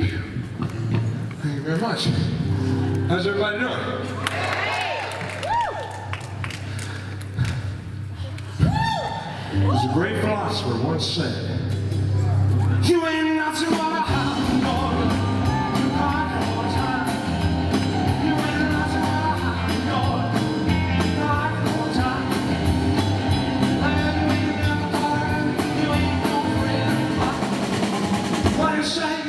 Thank you very much. How's everybody doing? There's a great philosopher once said, "You ain't nothing but a hound dog, hard all the time. You ain't nothing but a hound dog, hard all the time. And when you're never tired, you ain't no friend of mine. What do you say?